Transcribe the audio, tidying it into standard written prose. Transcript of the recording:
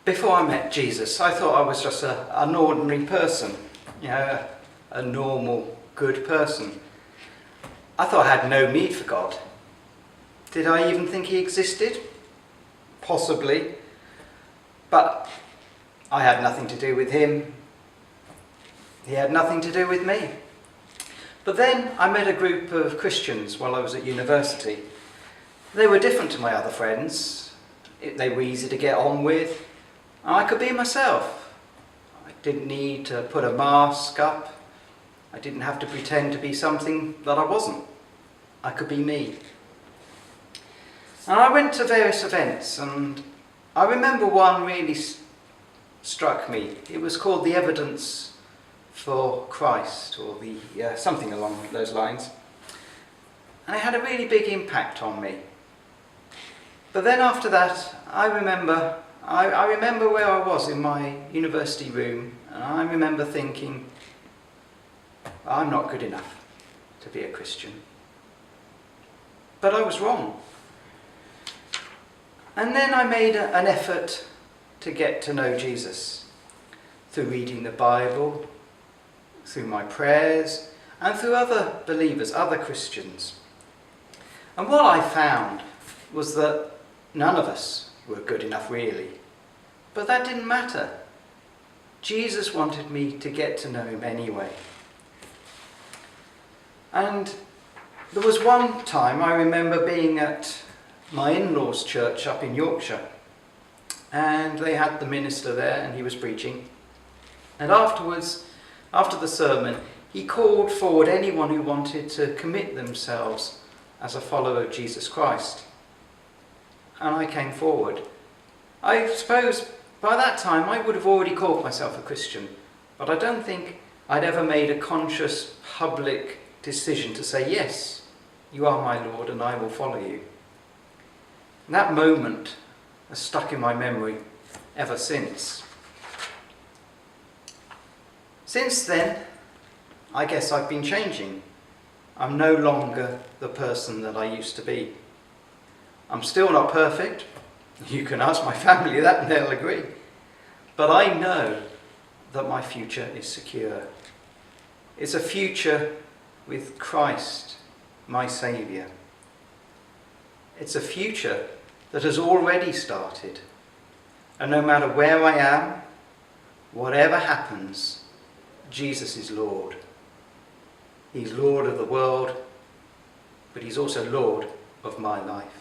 Before I met Jesus, I thought I was just an ordinary person, a normal, good person. I thought I had no need for God. Did I even think he existed? Possibly. But I had nothing to do with him. He had nothing to do with me. But then I met a group of Christians while I was at university. They were different to my other friends. They were easy to get on with. I could be myself. I didn't need to put a mask up. I didn't have to pretend to be something that I wasn't. I could be me. And I went to various events, and I remember one really struck me. It was called the Evidence for Christ, or something along those lines. And it had a really big impact on me. But then after that, I remember where I was in my university room, and I remember thinking, I'm not good enough to be a Christian. But I was wrong. And then I made an effort to get to know Jesus through reading the Bible, through my prayers, and through other believers, other Christians. And what I found was that none of us were good enough, really. But that didn't matter. Jesus wanted me to get to know him anyway. And there was one time I remember being at my in-laws' church up in Yorkshire, and they had the minister there and he was preaching. And afterwards, after the sermon, he called forward anyone who wanted to commit themselves as a follower of Jesus Christ. And I came forward. I suppose by that time I would have already called myself a Christian, but I don't think I'd ever made a conscious public decision to say, yes, you are my Lord and I will follow you. And that moment has stuck in my memory ever since. Since then, I guess I've been changing. I'm no longer the person that I used to be. I'm still not perfect. You can ask my family that and they'll agree. But I know that my future is secure. It's a future with Christ, my Saviour. It's a future that has already started. And no matter where I am, whatever happens, Jesus is Lord. He's Lord of the world, but he's also Lord of my life.